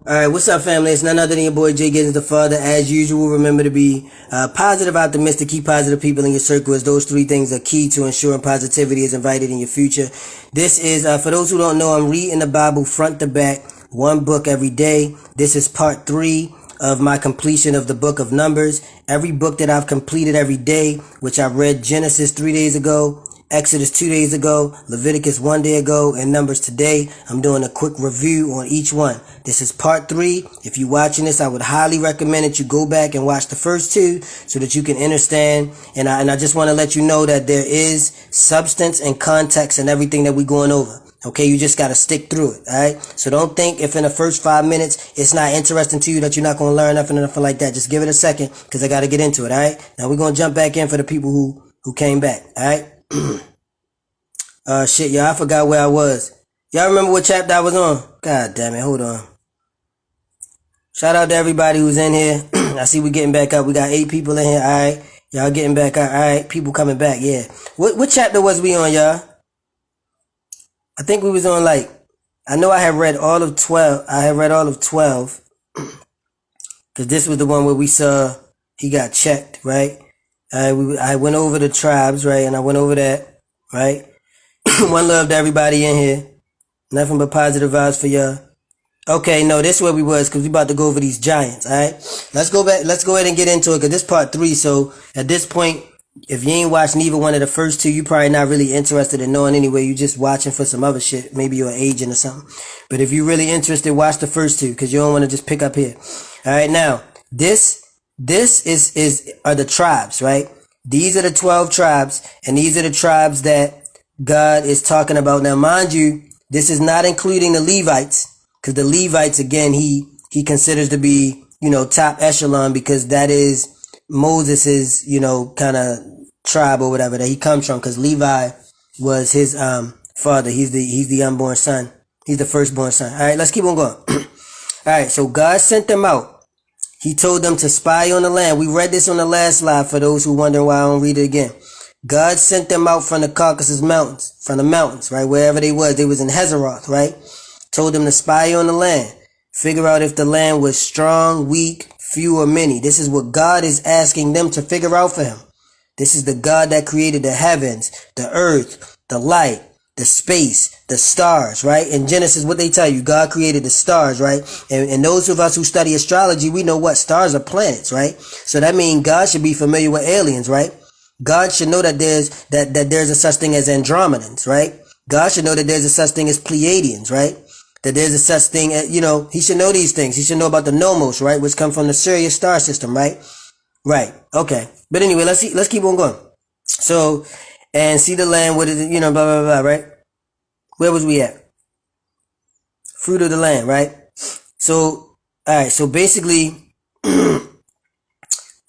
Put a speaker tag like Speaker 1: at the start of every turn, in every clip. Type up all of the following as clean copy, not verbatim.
Speaker 1: Alright, what's up, family? It's none other than your boy JGiddins, the father. As usual, remember to be positive, optimistic, keep positive people in your circle, as those three things are key to ensuring positivity is invited in your future. This is, for those who don't know, I'm reading the Bible front to back, one book every day. This is part 3 of my completion of the book of Numbers. Every book that I've completed every day, which I read Genesis 3 days ago, Exodus 2 days ago, Leviticus 1 day ago, and Numbers today. I'm doing a quick review on each one. This is part 3. If you're watching this, I would highly recommend that you go back and watch the first 2 so that you can understand. And I just want to let you know that there is substance and context and everything that we're going over. Okay, you just got to stick through it, alright? So don't think if in the first 5 minutes it's not interesting to you that you're not going to learn nothing or nothing like that. Just give it a second because I got to get into it, alright? Now we're going to jump back in for the people who came back, alright? Shit, y'all, I forgot where I was. Y'all remember what chapter I was on? God damn it, hold on. Shout out to everybody who's in here. I see we getting back up. We got 8 people in here, alright? Y'all getting back up, alright? People coming back, yeah. What chapter was we on, y'all? I think we was on I know I had read all of 12. I had read all of 12. Cause this was the one where we saw he got checked, right? I went over the tribes, right? And I went over that, right? One love to everybody in here. Nothing but positive vibes for y'all. Okay, no, this is where we was because we about to go over these giants, alright? Let's go back. Let's go ahead and get into it because this part 3. So at this point, if you ain't watched neither one of the first 2, you probably not really interested in knowing anyway. You just watching for some other shit. Maybe you're aging or something. But if you're really interested, watch the first 2 because you don't want to just pick up here. Alright, now, this are the tribes, right? These are the 12 tribes, and these are the tribes that God is talking about. Now, mind you, this is not including the Levites, because the Levites, again, he considers to be, top echelon because that is Moses's, kind of tribe or whatever that he comes from, because Levi was his father. He's the unborn son. He's the firstborn son. All right, let's keep on going. All right, so God sent them out. He told them to spy on the land. We read this on the last slide for those who wonder why I don't read it again. God sent them out from the Caucasus Mountains, from the mountains, right? Wherever they was in Hazeroth, right? Told them to spy on the land. Figure out if the land was strong, weak, few, or many. This is what God is asking them to figure out for him. This is the God that created the heavens, the earth, the light, the space, the stars, right? In Genesis, what they tell you, God created the stars, right? And those of us who study astrology, we know what stars are planets, right? So that means God should be familiar with aliens, right? God should know that there's a such thing as Andromedans, right? God should know that there's a such thing as Pleiadians, right? That there's a such thing as, he should know these things. He should know about the Nomos, right? Which come from the Sirius star system, right? Right. Okay. But anyway, let's keep on going. So, and see the land, what is it, blah, blah, blah, right? Where was we at? Fruit of the land, right? So, alright, so basically,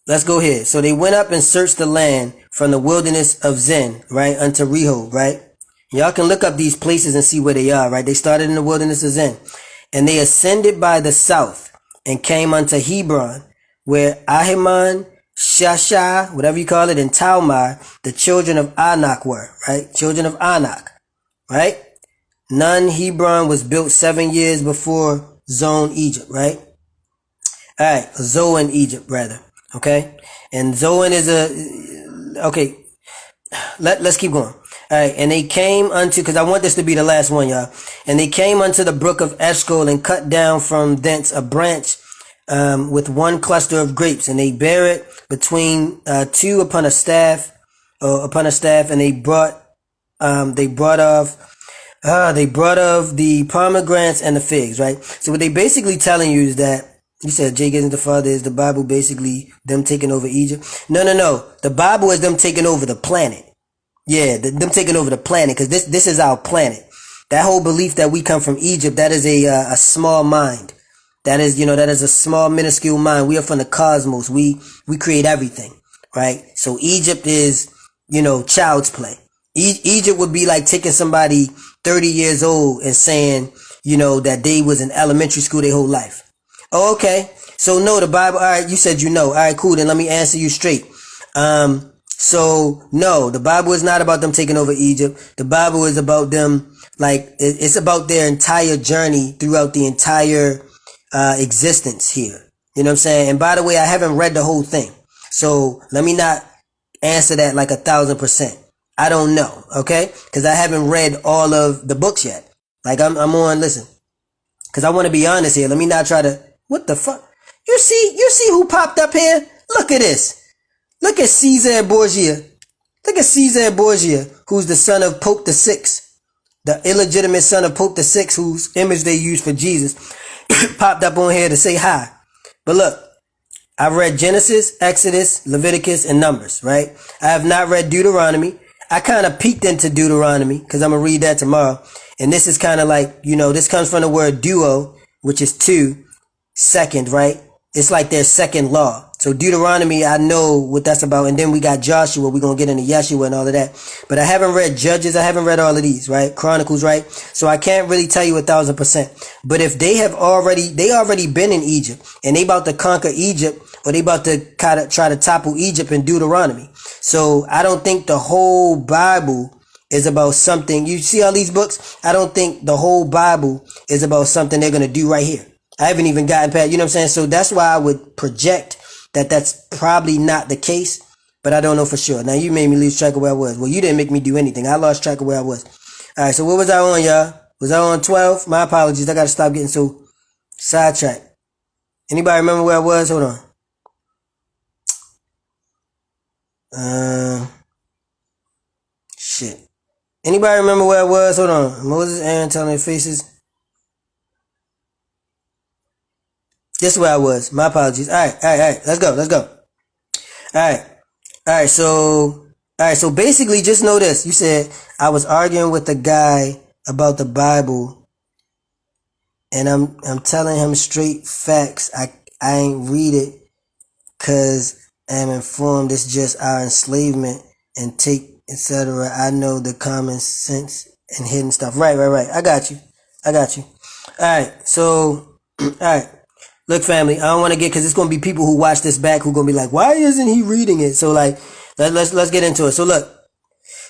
Speaker 1: let's go here. So they went up and searched the land from the wilderness of Zin, right, unto Rehob, right? Y'all can look up these places and see where they are, right? They started in the wilderness of Zin. And they ascended by the south and came unto Hebron, where Ahiman, Shasha, whatever you call it, and Talmar, the children of Anak were, right? Children of Anak, right? Hebron was built 7 years before Zoan, Egypt, right? Alright, Zoan, Egypt, rather. Okay? And Zoan is okay. Let's keep going. Alright, and they came unto, because I want this to be the last one, y'all. And they came unto the brook of Eshcol and cut down from thence a branch with one cluster of grapes, and they bare it between 2 upon a staff, and they brought of the pomegranates and the figs, right? So what they basically telling you is that, you said JGiddins the father, is the Bible basically them taking over Egypt? No. The Bible is them taking over the planet. Yeah, them taking over the planet, because this is our planet. That whole belief that we come from Egypt, that is a small mind. That is, that is a small, minuscule mind. We are from the cosmos. We create everything, right? So Egypt is, child's play. Egypt would be like taking somebody 30 years old and saying, that they was in elementary school their whole life. Oh, okay. So no, the Bible, alright, you said alright, cool, then let me answer you straight. So no, the Bible is not about them taking over Egypt. The Bible is about them, it's about their entire journey throughout the entire existence here. You know what I'm saying? And by the way, I haven't read the whole thing. So let me not answer that like 1,000%. I don't know, okay? Because I haven't read all of the books yet. Like I'm on, listen. Because I want to be honest here. Let me not try to, what the fuck? You see who popped up here? Look at this. Look at Caesar Borgia. Look at Caesar Borgia, who's the son of Pope VI. The illegitimate son of Pope VI, whose image they used for Jesus, popped up on here to say hi. But look, I've read Genesis, Exodus, Leviticus, and Numbers, right? I have not read Deuteronomy. I kind of peeked into Deuteronomy because I'm going to read that tomorrow. And this is kind of like, you know, this comes from the word duo, which is two, second, right? It's like their second law. So Deuteronomy, I know what that's about. And then we got Joshua. We're going to get into Yeshua and all of that. But I haven't read Judges. I haven't read all of these, right? Chronicles, right? So I can't really tell you 1,000%. But if they already been in Egypt and they about to conquer Egypt, or they about to kind of try to topple Egypt in Deuteronomy. So I don't think the whole Bible is about something. You see all these books? I don't think the whole Bible is about something they're going to do right here. I haven't even gotten past, you know what I'm saying? So that's why I would project that that's probably not the case, but I don't know for sure. Now you made me lose track of where I was. Well, you didn't make me do anything. I lost track of where I was. All right. So what was I on, y'all? Was I on 12? My apologies. I got to stop getting so sidetracked. Anybody remember where I was? Hold on. Shit. Anybody remember where I was? Hold on. Moses, Aaron, telling their faces. This is where I was. My apologies. All right. Let's go. All right. So basically, just know this. You said I was arguing with a guy about the Bible, and I'm telling him straight facts. I ain't read it because I'm informed it's just our enslavement and take, etc. I know the common sense and hidden stuff. Right. I got you. All right. So, all right. Look, family, I don't want to get, because it's going to be people who watch this back who going to be like, why isn't he reading it? So like, let's get into it. So look,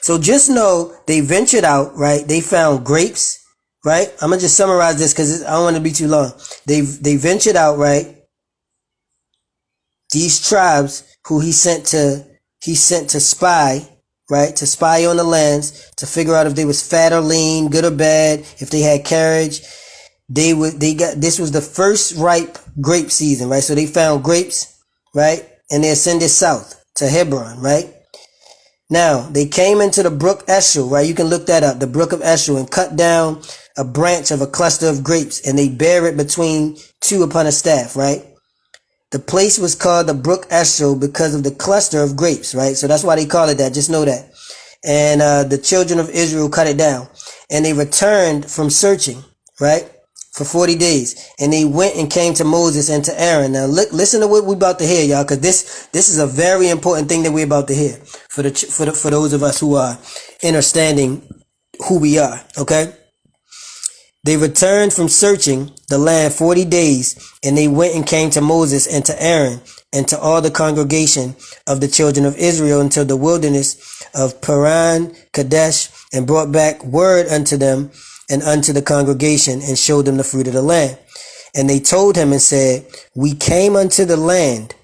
Speaker 1: so just know they ventured out, right? They found grapes, right? I'm going to just summarize this because I don't want to be too long. They ventured out, right? These tribes who he sent to spy, right? To spy on the lands, to figure out if they was fat or lean, good or bad, if they had carriage. This was the first ripe grape season, right? So they found grapes, right? And they ascended south to Hebron, right? Now, they came into the brook Eshel, right? You can look that up, the brook of Eshel, and cut down a branch of a cluster of grapes, and they bear it between two upon a staff, right? The place was called the brook Eshel because of the cluster of grapes, right? So that's why they call it that. Just know that. And the children of Israel cut it down, and they returned from searching, right? For 40 days. And they went and came to Moses and to Aaron. Now listen to what we're about to hear, y'all, because this is a very important thing that we're about to hear for those of us who are understanding who we are, okay? They returned from searching the land 40 days, and they went and came to Moses and to Aaron and to all the congregation of the children of Israel until the wilderness of Paran, Kadesh, and brought back word unto them and unto the congregation, and showed them the fruit of the land. And they told him and said, we came unto the land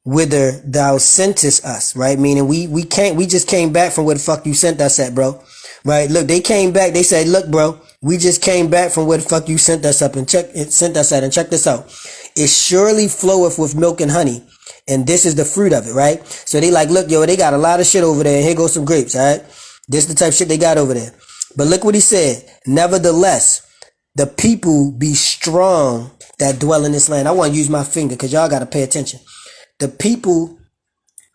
Speaker 1: whither thou sentest us, right? Meaning we just came back from where the fuck you sent us at, bro. Right? Look, they came back. They said, look, bro, we just came back from where the fuck you sent us at, and check this out. It surely floweth with milk and honey, and this is the fruit of it, right? So they like, look, yo, they got a lot of shit over there, and here goes some grapes, all right? This is the type of shit they got over there. But look what he said. Nevertheless, the people be strong that dwell in this land. I want to use my finger because y'all got to pay attention. The people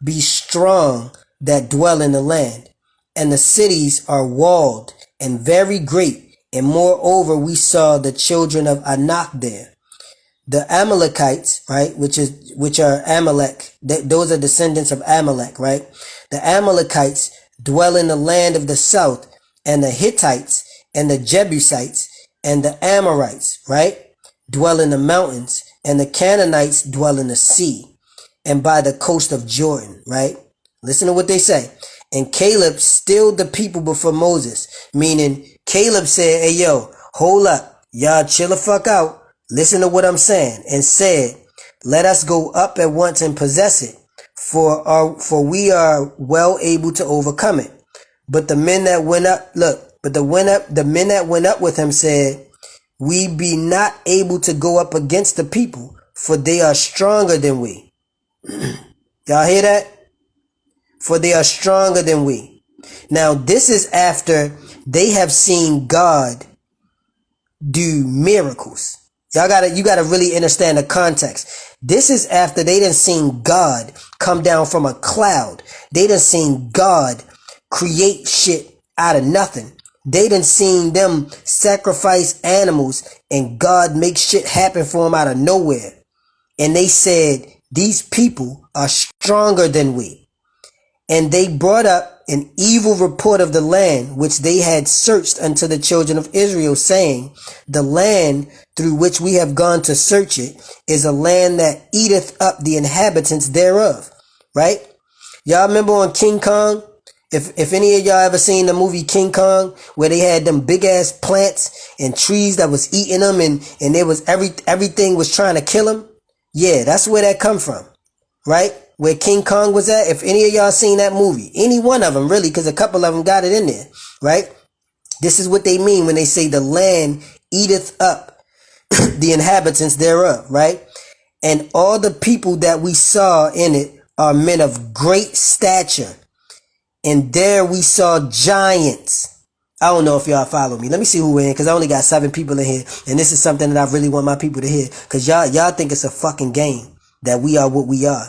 Speaker 1: be strong that dwell in the land, and the cities are walled and very great. And moreover, we saw the children of Anak there. The Amalekites, right, which are Amalek. Those are descendants of Amalek, right? The Amalekites dwell in the land of the south, and the Hittites and the Jebusites and the Amorites, right, dwell in the mountains, and the Canaanites dwell in the sea and by the coast of Jordan, right? Listen to what they say. And Caleb stilled the people before Moses, meaning Caleb said, hey, yo, hold up. Y'all chill the fuck out. Listen to what I'm saying. And said, let us go up at once and possess it, for we are well able to overcome it. But the men that went up, the men that went up with him said, we be not able to go up against the people, for they are stronger than we. Y'all hear that? For they are stronger than we. Now, this is after they have seen God do miracles. You gotta really understand the context. This is after they done seen God come down from a cloud. They done seen God create shit out of nothing. They done seen them sacrifice animals and God make shit happen for them out of nowhere. And they said, these people are stronger than we. And they brought up an evil report of the land which they had searched unto the children of Israel, saying, the land through which we have gone to search it is a land that eateth up the inhabitants thereof. Right? Y'all remember on King Kong? If any of y'all ever seen the movie King Kong, where they had them big ass plants and trees that was eating them, and there was everything was trying to kill them. Yeah, that's where that come from. Right? Where King Kong was at. If any of y'all seen that movie, any one of them really, because a couple of them got it in there. Right? This is what they mean when they say the land eateth up the inhabitants thereof. Right? And all the people that we saw in it are men of great stature. And there we saw giants. I don't know if y'all follow me. Let me see who we're in, because I only got 7 people in here. And this is something that I really want my people to hear. Because y'all think it's a fucking game that we are what we are.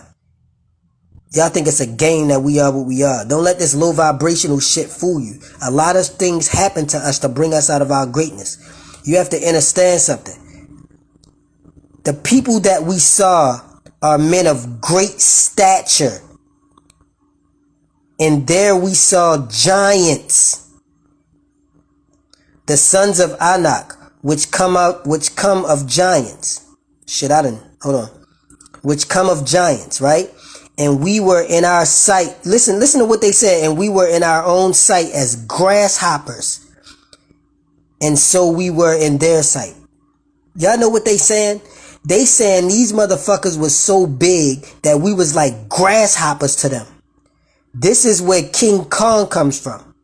Speaker 1: Y'all think it's a game that we are what we are. Don't let this low vibrational shit fool you. A lot of things happen to us to bring us out of our greatness. You have to understand something. The people that we saw are men of great stature. And there we saw giants, the sons of Anak, which come of giants. Hold on. Which come of giants, right? And we were in our sight. Listen to what they said. And we were in our own sight as grasshoppers. And so we were in their sight. Y'all know what they saying? They saying these motherfuckers was so big that we was like grasshoppers to them. This is where King Kong comes from.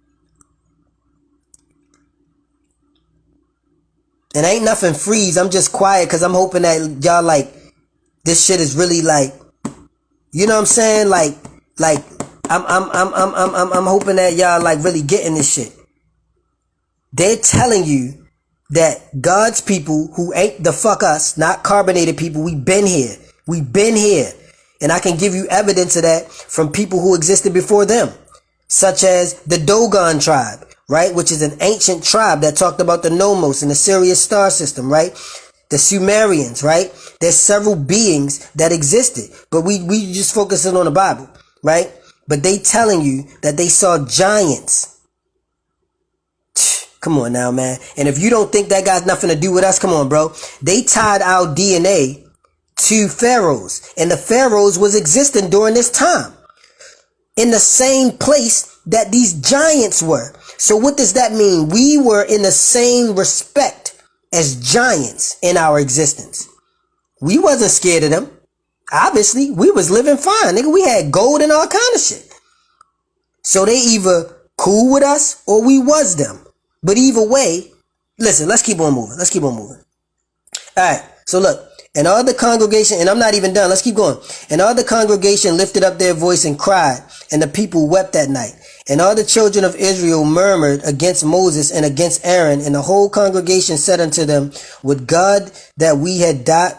Speaker 1: And ain't nothing freeze. I'm just quiet because I'm hoping that y'all like, this shit is really like, you know what I'm saying? Like I'm hoping that y'all like really getting this shit. They're telling you that God's people who ain't the fuck us, not carbonated people, we been here. We been here. And I can give you evidence of that from people who existed before them, such as the Dogon tribe, right? Which is an ancient tribe that talked about the Nomos and the Sirius star system, right? The Sumerians, right? There's several beings that existed, but we just focusing on the Bible, right? But they telling you that they saw giants. Come on now, man. And if you don't think that got nothing to do with us, come on, bro. They tied our DNA to pharaohs, and the pharaohs was existing during this time in the same place that these giants were. So what does that mean? We were in the same respect as giants in our existence. We wasn't scared of them. Obviously, we was living fine, nigga. We had gold and all kind of shit. So they either cool with us or we was them. But either way, listen, let's keep on moving. All right, so look. And all the congregation, and I'm not even done, let's keep going. And all the congregation lifted up their voice and cried, and the people wept that night. And all the children of Israel murmured against Moses and against Aaron, and the whole congregation said unto them, Would God that we had died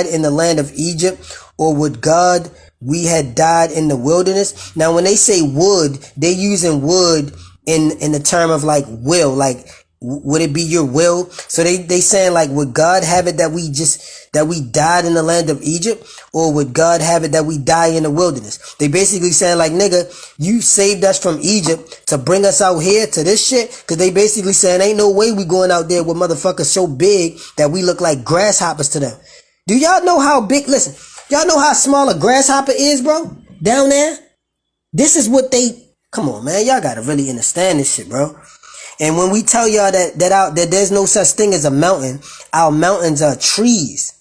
Speaker 1: in the land of Egypt, or would God we had died in the wilderness? Now when they say would, they're using would in the term of like will, like would it be your will? So they saying like, would God have it that we died in the land of Egypt, or would God have it that we die in the wilderness? They basically saying like, nigga, you saved us from Egypt to bring us out here to this shit. Cause they basically saying ain't no way we going out there with motherfuckers so big that we look like grasshoppers to them. Do y'all know how big, listen, y'all know how small a grasshopper is, bro? Down there? This is what come on, man. Y'all gotta really understand this shit, bro. And when we tell y'all that there's no such thing as a mountain, our mountains are trees.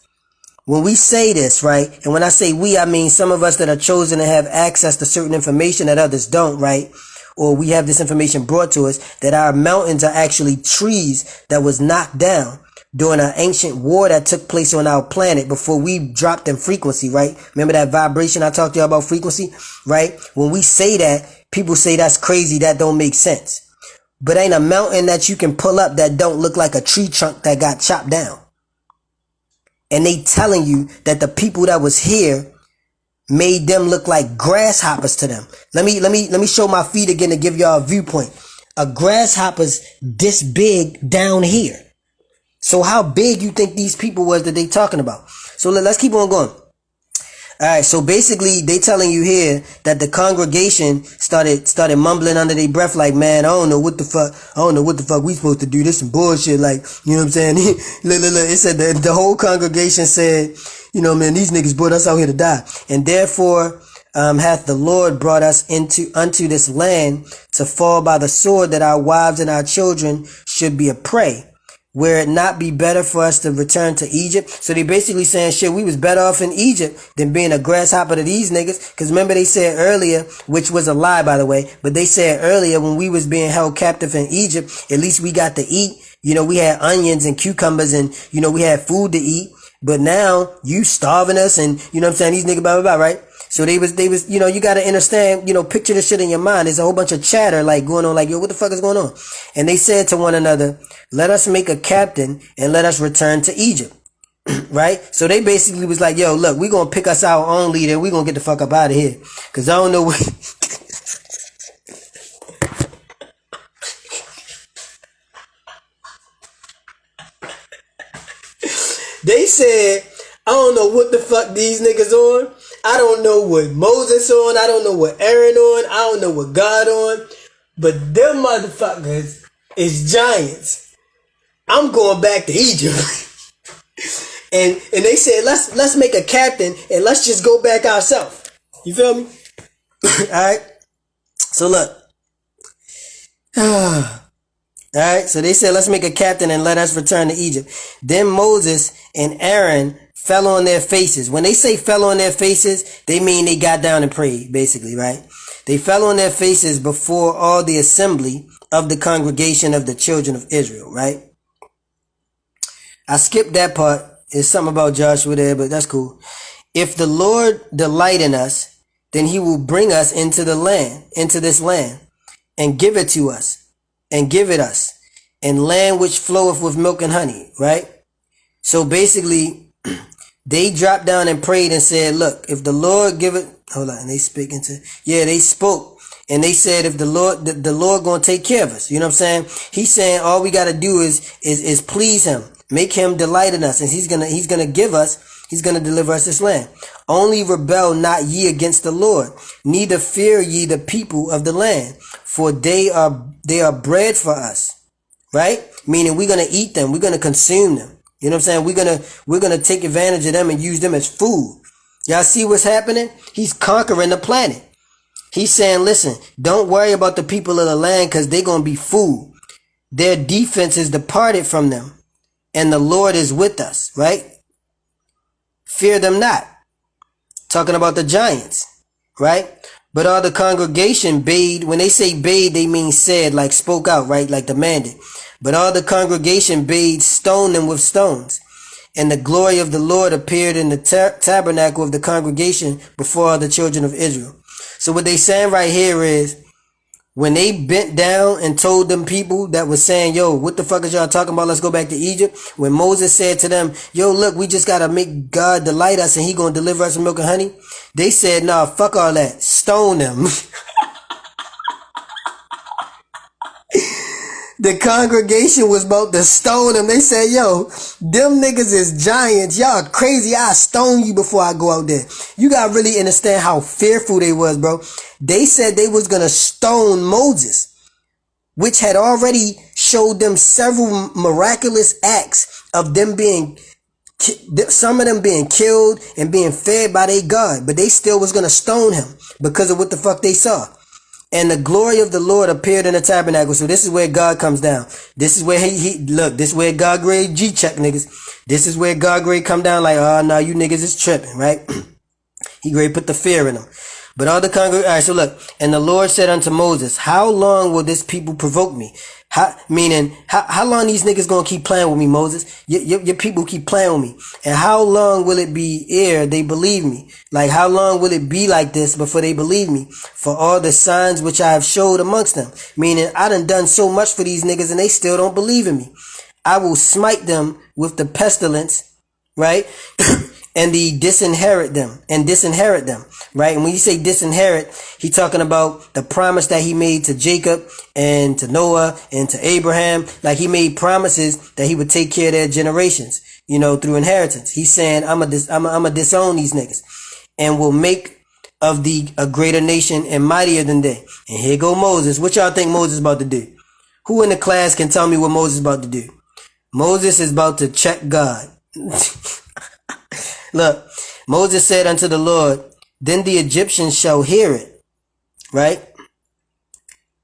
Speaker 1: When we say this, right, and when I say we, I mean some of us that are chosen to have access to certain information that others don't, right? Or we have this information brought to us, that our mountains are actually trees that was knocked down during an ancient war that took place on our planet before we dropped in frequency, right? Remember that vibration I talked to you about, frequency, right? When we say that, people say that's crazy, that don't make sense. But ain't a mountain that you can pull up that don't look like a tree trunk that got chopped down. And they telling you that the people that was here made them look like grasshoppers to them. Let me show my feet again to give y'all a viewpoint. A grasshopper's this big down here. So how big you think these people was that they talking about? So let's keep on going. Alright, so basically they telling you here that the congregation started mumbling under their breath like, man, I don't know what the fuck we supposed to do, this some bullshit, like, you know what I'm saying? Look, it said that the whole congregation said, you know, man, these niggas brought us out here to die. And therefore, hath the Lord brought us unto this land to fall by the sword, that our wives and our children should be a prey. Where it not be better for us to return to Egypt? So they basically saying, shit, we was better off in Egypt than being a grasshopper to these niggas. Cause remember they said earlier, which was a lie by the way, but they said earlier when we was being held captive in Egypt, at least we got to eat. You know, we had onions and cucumbers and, you know, we had food to eat. But now you starving us and, you know what I'm saying, these niggas blah, blah, blah, right? So they was, you know, you gotta understand, you know, picture this shit in your mind. There's a whole bunch of chatter like going on, like, yo, what the fuck is going on? And they said to one another, let us make a captain and let us return to Egypt. Right? So they basically was like, yo, look, we gonna pick us our own leader. We gonna get the fuck up out of here. Cause I don't know what... They said, I don't know what the fuck these niggas on. I don't know what Moses on. I don't know what Aaron on. I don't know what God on. But them motherfuckers is giants. I'm going back to Egypt. and they said, let's make a captain and let's just go back ourselves. You feel me? Alright. So look. Alright, so they said, let's make a captain and let us return to Egypt. Then Moses and Aaron fell on their faces. When they say fell on their faces, they mean they got down and prayed, basically, right? They fell on their faces before all the assembly of the congregation of the children of Israel, right? I skipped that part. There's something about Joshua there, but that's cool. If the Lord delight in us, then he will bring us into this land, and give it to us. And give it us, and land which floweth with milk and honey, right? So basically, they dropped down and prayed and said, look, if the Lord give it, hold on, and they spoke, and they said, if the Lord gonna take care of us, you know what I'm saying? He's saying all we gotta do is please him, make him delight in us, and he's gonna give us, he's gonna deliver us this land. Only rebel not ye against the Lord, neither fear ye the people of the land, for they are bread for us, right? Meaning we're going to eat them. We're going to consume them. You know what I'm saying? We're going to take advantage of them and use them as food. Y'all see what's happening? He's conquering the planet. He's saying, listen, don't worry about the people of the land because they're going to be food. Their defense is departed from them, and the Lord is with us, right? Fear them not. Talking about the giants, right? But all the congregation bade. When they say bade, they mean said, like spoke out, right? Like demanded. But all the congregation bade stone them with stones. And the glory of the Lord appeared in the tabernacle of the congregation before all the children of Israel. So what they saying right here is, when they bent down and told them people that was saying, yo, what the fuck is y'all talking about? Let's go back to Egypt. When Moses said to them, yo, look, we just got to make God delight us and he going to deliver us with milk and honey. They said, nah, fuck all that. Stone them. The congregation was about to stone them. They said, yo, them niggas is giants. Y'all crazy. I'll stone you before I go out there. You gotta really understand how fearful they was, bro. They said they was gonna stone Moses, which had already showed them several miraculous acts of them being, some of them being killed and being fed by their God. But they still was gonna stone him because of what the fuck they saw. And the glory of the Lord appeared in the tabernacle. So this is where God comes down. This is where he look, this is where God grade G-check niggas. This is where God grade come down like, oh no, you niggas is tripping, right? He grade put the fear in them. But all the congregation, alright, so look, and the Lord said unto Moses, how long will this people provoke me? How long these niggas gonna keep playing with me, Moses? Your people keep playing with me. And how long will it be ere they believe me? Like, how long will it be like this before they believe me? For all the signs which I have showed amongst them. Meaning, I done so much for these niggas and they still don't believe in me. I will smite them with the pestilence, right? And disinherit them, right? And when you say disinherit, he talking about the promise that he made to Jacob and to Noah and to Abraham. Like, he made promises that he would take care of their generations, through inheritance. He's saying, I'm a disown these niggas and will make of thee a greater nation and mightier than they. And here go Moses. What y'all think Moses about to do? Who in the class can tell me what Moses is about to do? Moses is about to check God. Look, Moses said unto the Lord, then the Egyptians shall hear it, right?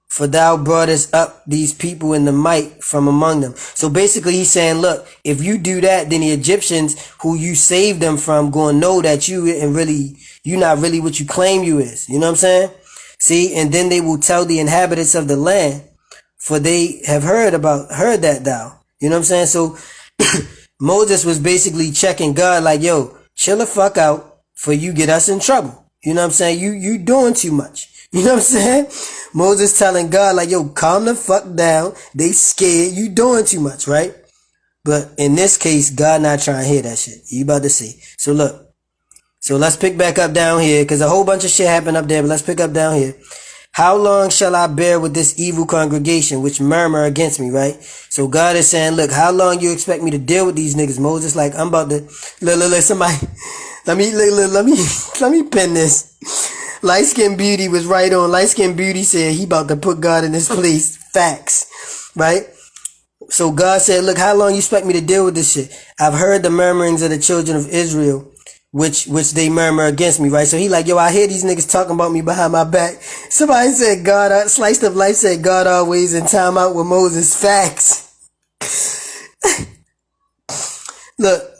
Speaker 1: For thou broughtest up these people in the might from among them. So basically he's saying, look, if you do that, then the Egyptians who you saved them from gonna know that you're not really what you claim you is. You know what I'm saying? See, and then they will tell the inhabitants of the land, for they have heard that thou. You know what I'm saying? So Moses was basically checking God like, yo, chill the fuck out for you get us in trouble. You know what I'm saying? You doing too much. You know what I'm saying? Moses telling God like, yo, calm the fuck down. They scared. You doing too much, right? But in this case, God not trying to hear that shit. You about to see. So look. So let's pick back up down here because a whole bunch of shit happened up there, but let's pick up down here. How long shall I bear with this evil congregation which murmur against me, right? So God is saying, look, how long you expect me to deal with these niggas, Moses? Like, I'm about to, look, somebody, let me pin this. Light Skin Beauty was right on. Light Skin Beauty said he about to put God in his place. Facts, right? So God said, look, how long you expect me to deal with this shit? I've heard the murmurings of the children of Israel, which they murmur against me, right? So he like, yo, I hear these niggas talking about me behind my back. Somebody said God, Sliced Up Life said God always in time out with Moses. Facts. Look.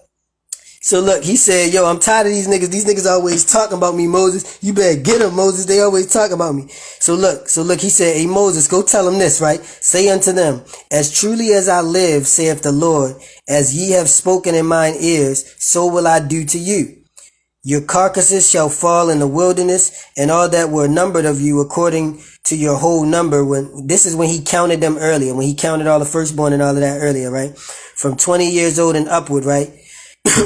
Speaker 1: So look, he said, yo, I'm tired of these niggas. These niggas always talking about me, Moses. You better get them, Moses. They always talk about me. So look, he said, hey, Moses, go tell them this, right? Say unto them, as truly as I live, saith the Lord, as ye have spoken in mine ears, so will I do to you. Your carcasses shall fall in the wilderness, and all that were numbered of you according to your whole number. This is when he counted them earlier, when he counted all the firstborn and all of that earlier, right? From 20 years old and upward, right?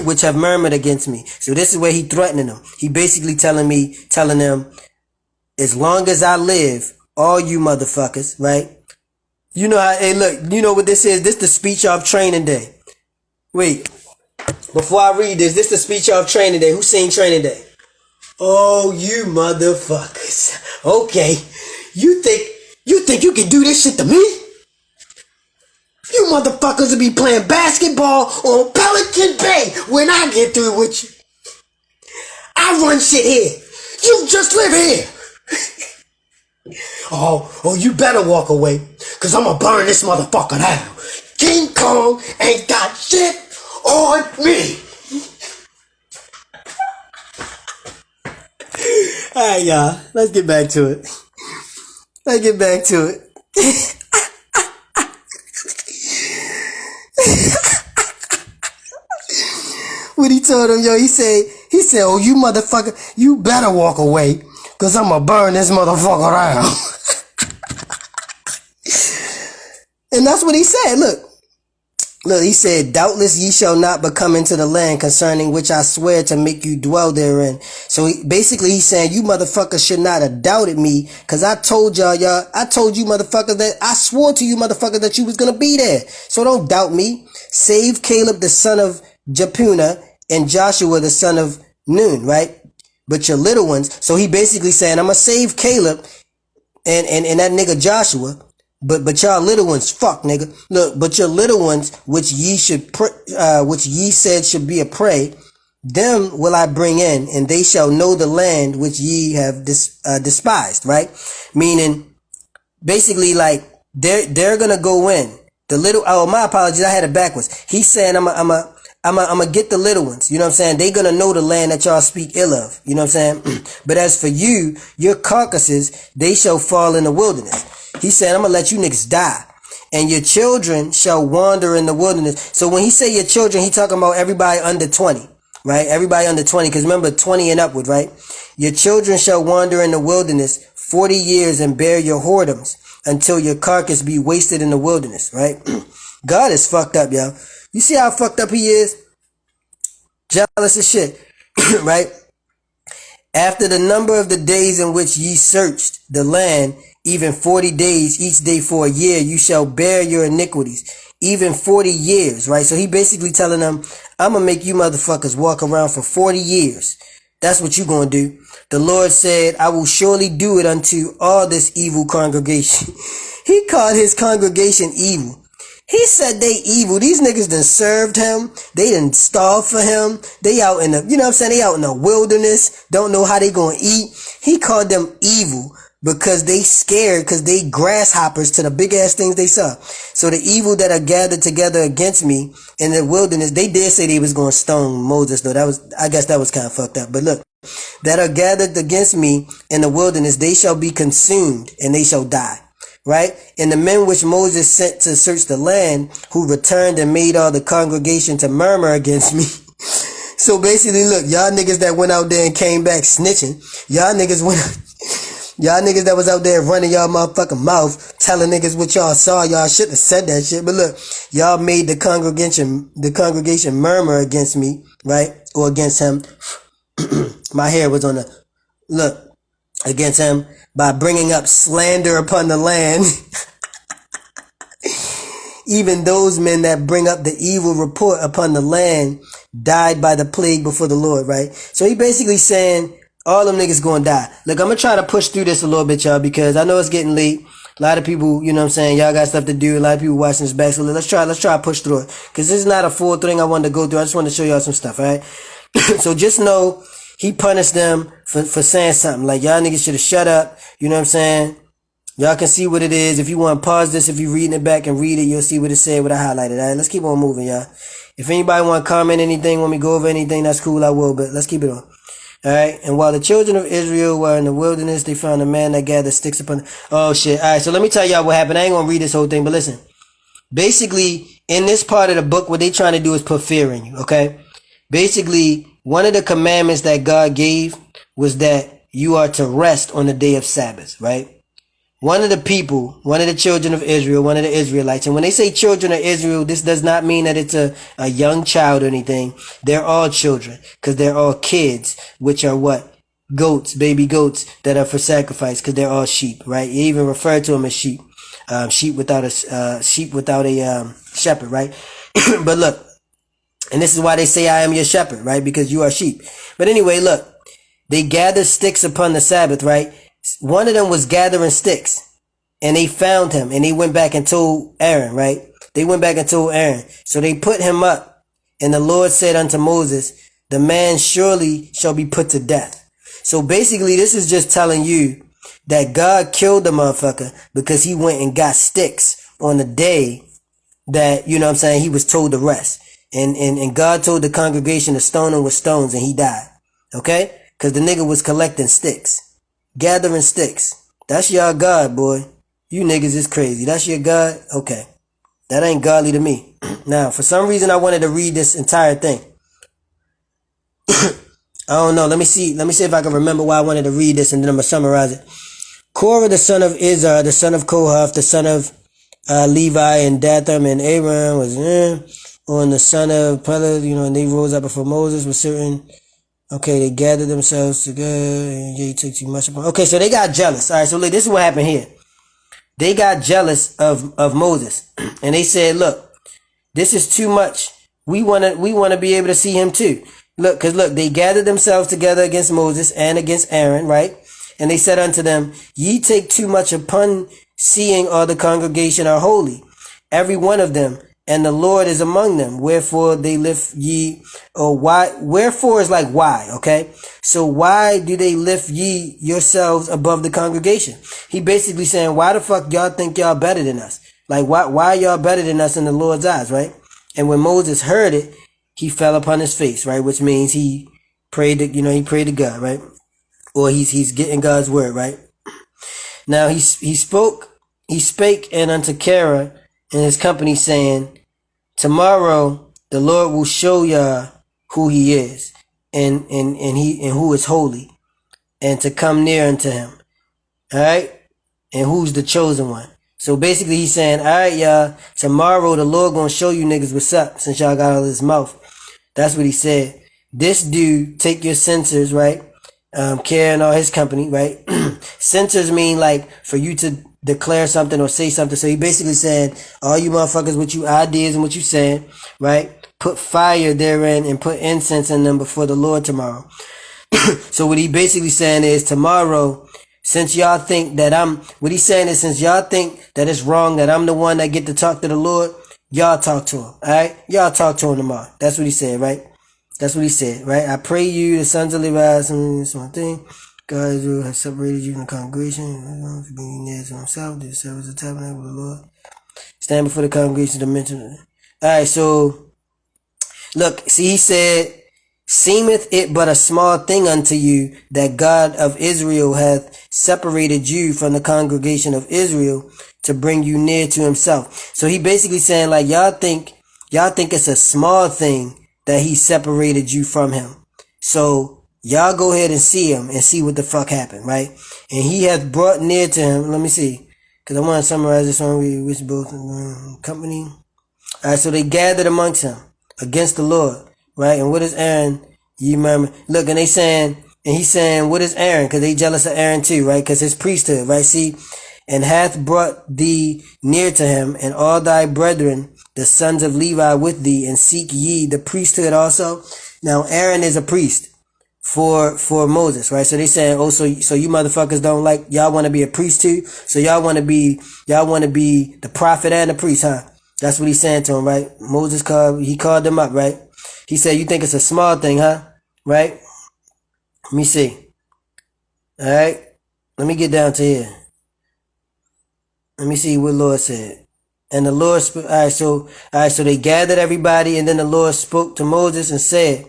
Speaker 1: Which have murmured against me. So this is where he threatening them. He basically telling them, as long as I live, all you motherfuckers, right? You know how, hey look, you know what this is? This the speech off training day. Wait. Before I read this the speech off training day. Who seen training day? Oh, you motherfuckers. Okay. You think you can do this shit to me? You motherfuckers will be playing basketball on Pelican Bay when I get through with you. I run shit here. You just live here. Oh, you better walk away, cause I'ma burn this motherfucker down. King Kong ain't got shit on me. Alright, y'all. Let's get back to it. What he told him, yo, he said, oh, you motherfucker, you better walk away, cause I'ma burn this motherfucker down. And that's what he said. Look, he said, doubtless ye shall not but come into the land concerning which I swear to make you dwell therein. So basically he's saying, you motherfuckers should not have doubted me, cause I told you motherfuckers that I swore to you motherfuckers that you was gonna be there. So don't doubt me. Save Caleb the son of Jephunneh and Joshua the son of Nun, right? But your little ones. So he basically saying, I'm gonna save Caleb and that nigga Joshua. But y'all little ones, fuck nigga. Look, but your little ones, which ye said should be a prey, them will I bring in, and they shall know the land which ye have despised, right? Meaning, basically, like, they're gonna go in. The little, oh, my apologies, I had it backwards. He's saying, I'm gonna get the little ones. You know what I'm saying? They gonna know the land that y'all speak ill of. You know what I'm saying? But as for you, your carcasses, they shall fall in the wilderness. He said, I'm gonna let you niggas die. And your children shall wander in the wilderness. So when he say your children, he talking about everybody under 20, right? Everybody under 20. Cause remember, 20 and upward, right? Your children shall wander in the wilderness 40 years and bear your whoredoms until your carcass be wasted in the wilderness, right? God is fucked up, yo. You see how fucked up he is? Jealous as shit, right? After the number of the days in which ye searched the land, even 40 days, each day for a year, you shall bear your iniquities. Even 40 years, right? So he basically telling them, I'm gonna make you motherfuckers walk around for 40 years. That's what you gonna do. The Lord said, I will surely do it unto all this evil congregation. He called his congregation evil. He said they evil. These niggas done served him. They done starved for him. They out in the, you know what I'm saying? They out in the wilderness. Don't know how they gonna eat. He called them evil because they scared, because they grasshoppers to the big ass things they saw. So the evil that are gathered together against me in the wilderness, they did say they was gonna stone Moses though. I guess that was kind of fucked up. But look, that are gathered against me in the wilderness, they shall be consumed and they shall die. Right? And the men which Moses sent to search the land, who returned and made all the congregation to murmur against me. So basically, look, y'all niggas that went out there and came back snitching, y'all niggas that was out there running y'all motherfucking mouth, telling niggas what y'all saw, y'all shouldn't have said that shit. But look, y'all made the congregation murmur against me, right? Or against him. My hair was on the, look, against him, by bringing up slander upon the land. Even those men that bring up the evil report upon the land died by the plague before the Lord, right? So he basically saying all them niggas gonna die. Look, I'm gonna try to push through this a little bit, y'all, because I know it's getting late. A lot of people, you know what I'm saying, y'all got stuff to do. A lot of people watching this back. So let's try to push through it. Cause this is not a full thing I wanted to go through. I just want to show y'all some stuff, alright? So just know, he punished them for saying something. Like, y'all niggas should have shut up. You know what I'm saying? Y'all can see what it is. If you want to pause this, if you're reading it back and read it, you'll see what it said, what I highlighted. All right, let's keep on moving, y'all. If anybody want to comment anything, want me to go over anything, that's cool, I will. But let's keep it on. All right. And while the children of Israel were in the wilderness, they found a man that gathered sticks upon. Oh, shit. All right. So let me tell y'all what happened. I ain't going to read this whole thing, but listen. Basically, in this part of the book, what they trying to do is put fear in you, okay? Basically, one of the commandments that God gave was that you are to rest on the day of Sabbath, right? One of the children of Israel, one of the Israelites, and when they say children of Israel, this does not mean that it's a young child or anything. They're all children, because they're all kids, which are what? Goats, baby goats that are for sacrifice, because they're all sheep, right? You even refer to them as sheep. Sheep without a shepherd, right? But look, and this is why they say I am your shepherd, right? Because you are sheep. But anyway, look, they gathered sticks upon the Sabbath, right? One of them was gathering sticks, and they found him, and they went back and told Aaron, right? They went back and told Aaron. So they put him up, and the Lord said unto Moses, the man surely shall be put to death. So basically, this is just telling you that God killed the motherfucker because he went and got sticks on the day that, you know what I'm saying, he was told to rest. And God told the congregation to stone him with stones, and he died. Okay? Because the nigga was collecting sticks. Gathering sticks. That's your God, boy. You niggas is crazy. That's your God? Okay. That ain't godly to me. Now, for some reason, I wanted to read this entire thing. I don't know. Let me see if I can remember why I wanted to read this, and then I'm going to summarize it. Korah, the son of Izhar, the son of Kohath, the son of Levi, and Dathan, and Aaron was on the son of Pelet, you know, and they rose up before Moses with certain. Okay, they gathered themselves together, and you took too much upon. Okay, so they got jealous. All right, so look, this is what happened here. They got jealous of Moses, and they said, "Look, this is too much. We wanna be able to see him too. Look, cause look, they gathered themselves together against Moses and against Aaron, right? And they said unto them, Ye take too much upon seeing all the congregation are holy, every one of them, and the Lord is among them. Wherefore they lift ye, or why, wherefore is like why, okay? So why do they lift ye yourselves above the congregation? He basically saying, why the fuck y'all think y'all better than us? Like, why y'all better than us in the Lord's eyes, right? And when Moses heard it, he fell upon his face, right? Which means he prayed to, he prayed to God, right? Or he's getting God's word, right? Now he spake and unto Kara and his company, saying, tomorrow the Lord will show y'all who he is, and who is holy, and to come near unto him. Alright? And who's the chosen one. So basically he's saying, alright y'all, tomorrow the Lord gonna show you niggas what's up, since y'all got all this mouth. That's what he said. This dude, take your censors, right? Kara and all his company, right? Censors mean like for you to declare something or say something. So he basically said, all you motherfuckers with you ideas and what you saying, right? Put fire therein and put incense in them before the Lord tomorrow. So what he basically saying is, tomorrow, since y'all think that what he's saying is, since y'all think that it's wrong that I'm the one that get to talk to the Lord, y'all talk to him, alright? Y'all talk to him tomorrow. That's what he said, right? That's what he said, right? I pray you, the sons of Levi, this one thing. God has separated you from the congregation, for being near to himself, the service of the tabernacle of the Lord. Stand before the congregation to mention it. Alright, so, look, see, he said, seemeth it but a small thing unto you that God of Israel hath separated you from the congregation of Israel to bring you near to himself. So he basically saying, like, y'all think it's a small thing that he separated you from him. So y'all go ahead and see him and see what the fuck happened, right? And he hath brought near to him. Let me see, because I want to summarize this one. Which both company. All right, so they gathered amongst him against the Lord, right? And what is Aaron? You remember? Look, and he's saying, what is Aaron? Because they jealous of Aaron too, right? Because his priesthood, right? See, and hath brought thee near to him, and all thy brethren, the sons of Levi, with thee, and seek ye the priesthood also. Now Aaron is a priest for Moses, right? So they saying, oh, so you motherfuckers don't like, y'all want to be a priest too? So y'all want to be the prophet and the priest, huh? That's what he's saying to him, right? Moses called them up, right? He said, you think it's a small thing, huh? Right? Let me see. All right. Let me get down to here. Let me see what Lord said. And the Lord spoke. All right, so they gathered everybody, and then the Lord spoke to Moses and said,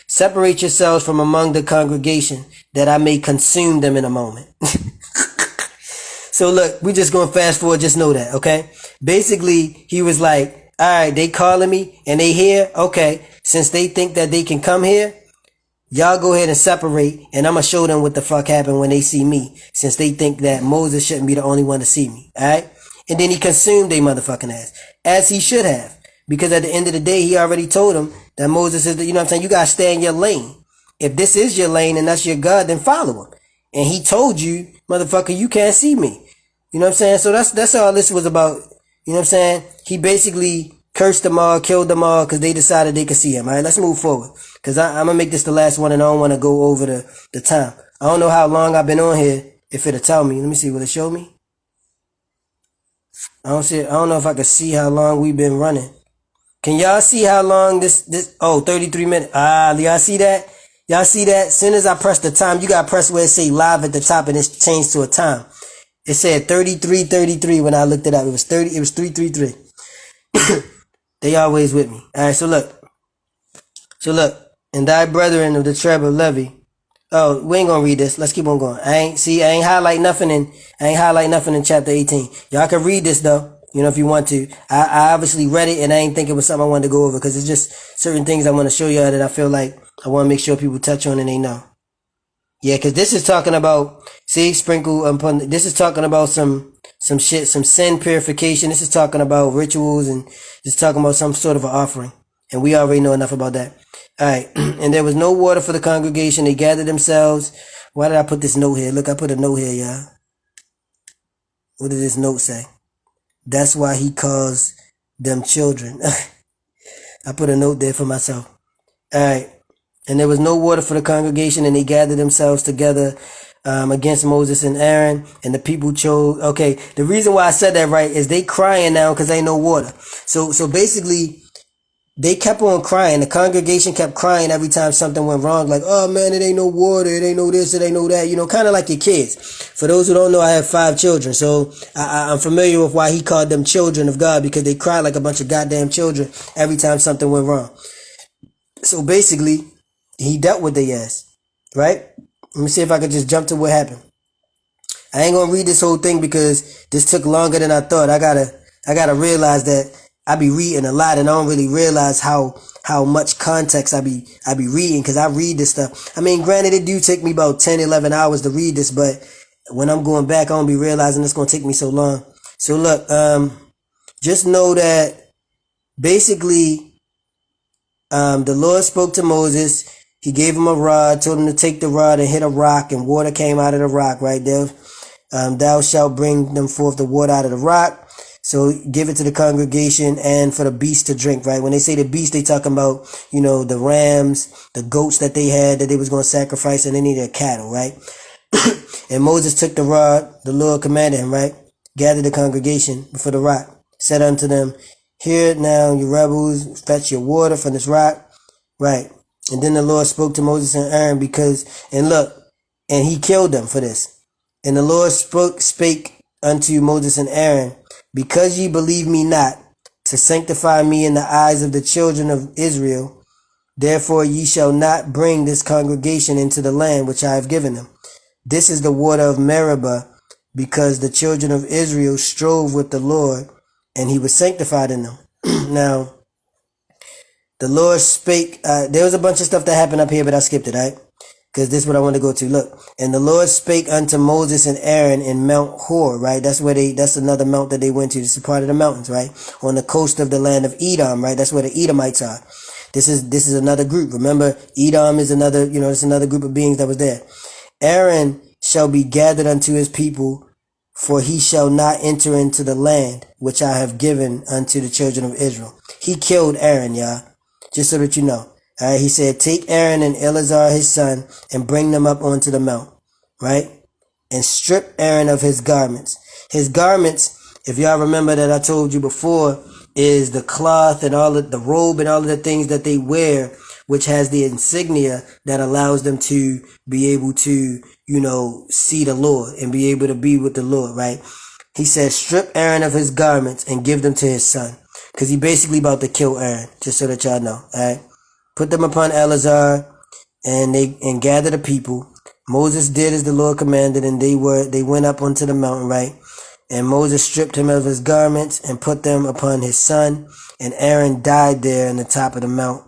Speaker 1: separate yourselves from among the congregation, that I may consume them in a moment. So look, we just going to fast forward, just know that, okay? Basically, he was like, all right, they calling me and they here. Okay, since they think that they can come here, y'all go ahead and separate, and I'm going to show them what the fuck happened when they see me, since they think that Moses shouldn't be the only one to see me, alright? And then he consumed their motherfucking ass, as he should have, because at the end of the day, he already told them that Moses is you know what I'm saying, you got to stay in your lane. If this is your lane and that's your God, then follow him. And he told you, motherfucker, you can't see me. You know what I'm saying? So that's all this was about. You know what I'm saying? He basically cursed them all, killed them all, because they decided they could see him. All right, let's move forward, because I'm going to make this the last one, and I don't want to go over the time. I don't know how long I've been on here, if it'll tell me. Let me see. Will it show me? I don't know if I can see how long we've been running. Can y'all see how long this? Oh, 33 minutes. Y'all see that? Y'all see that? As soon as I press the time, you got to press where it say live at the top, and it's changed to a time. It said 33:33 when I looked it up. It was 3:33. They always with me. All right, so look, and thy brethren of the tribe of Levi. Oh, we ain't gonna read this. Let's keep on going. I ain't highlight nothing in chapter 18. Y'all can read this though, you know, if you want to. I obviously read it, and I ain't think it was something I wanted to go over, because it's just certain things I want to show y'all that I feel like I want to make sure people touch on and they know. Yeah, because this is talking about, sprinkle upon, this is talking about some shit, some sin purification. This is talking about rituals, and this is talking about some sort of an offering. And we already know enough about that. Alright, and there was no water for the congregation. They gathered themselves. Why did I put this note here? Look, I put a note here, y'all. What did this note say? That's why he calls them children. I put a note there for myself. Alright. And there was no water for the congregation, and they gathered themselves together against Moses and Aaron, and the people chose. Okay, the reason why I said that right is they crying now because ain't no water. So basically, they kept on crying. The congregation kept crying every time something went wrong. Like, oh man, it ain't no water. It ain't no this. It ain't no that. You know, kind of like your kids. For those who don't know, I have 5 children. So I'm familiar with why he called them children of God, because they cried like a bunch of goddamn children every time something went wrong. So basically, he dealt with their ass. Right? Let me see if I could just jump to what happened. I ain't gonna read this whole thing because this took longer than I thought. I gotta realize that I be reading a lot and I don't really realize how much context I be reading, because I read this stuff. I mean, granted, it do take me about 10, 11 hours to read this, but when I'm going back, I don't be realizing it's gonna take me so long. So look, just know that basically, the Lord spoke to Moses. He gave him a rod, told him to take the rod and hit a rock, and water came out of the rock right there. Thou shalt bring them forth the water out of the rock. So give it to the congregation and for the beasts to drink, right? When they say the beasts, they talking about, you know, the rams, the goats that they had that they was going to sacrifice, and they needed cattle, right? And Moses took the rod, the Lord commanded him, right? Gathered the congregation before the rock, said unto them, hear now, you rebels, fetch your water from this rock, right? And then the Lord spoke to Moses and Aaron and he killed them for this. And the Lord spake unto Moses and Aaron, because ye believe me not, to sanctify me in the eyes of the children of Israel, therefore ye shall not bring this congregation into the land which I have given them. This is the water of Meribah, because the children of Israel strove with the Lord, and he was sanctified in them. Now, the Lord spake, there was a bunch of stuff that happened up here, but I skipped it, right? Because this is what I want to go to. Look, and the Lord spake unto Moses and Aaron in Mount Hor, right? That's another mount that they went to. This is part of the mountains, right? On the coast of the land of Edom, right? That's where the Edomites are. This is another group. Remember, Edom is another, it's another group of beings that was there. Aaron shall be gathered unto his people, for he shall not enter into the land which I have given unto the children of Israel. He killed Aaron, y'all. Just so that you know. All right, he said, take Aaron and Eleazar his son and bring them up onto the mount, right? And strip Aaron of his garments. His garments, if y'all remember that I told you before, is the cloth and all of the robe and all of the things that they wear, which has the insignia that allows them to be able to, see the Lord and be able to be with the Lord, right? He said, strip Aaron of his garments and give them to his son. Because he basically about to kill Aaron, just so that y'all know, all right? Put them upon Eleazar and gather the people. Moses did as the Lord commanded, and they went up onto the mountain, right? And Moses stripped him of his garments and put them upon his son, and Aaron died there in the top of the mount.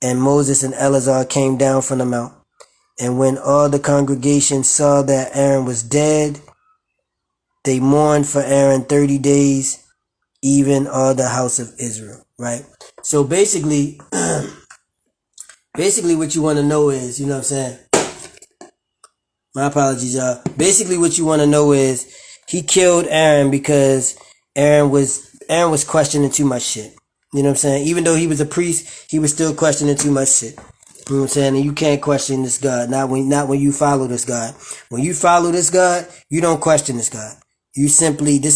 Speaker 1: And Moses and Eleazar came down from the mount. And when all the congregation saw that Aaron was dead, they mourned for Aaron 30 days, even all the house of Israel, right? So basically, what you want to know is, you know what I'm saying? My apologies, y'all. Basically what you want to know is he killed Aaron because Aaron was questioning too much shit. You know what I'm saying? Even though he was a priest, he was still questioning too much shit. You know what I'm saying? And you can't question this God. Not when you follow this God. When you follow this God, you don't question this God. This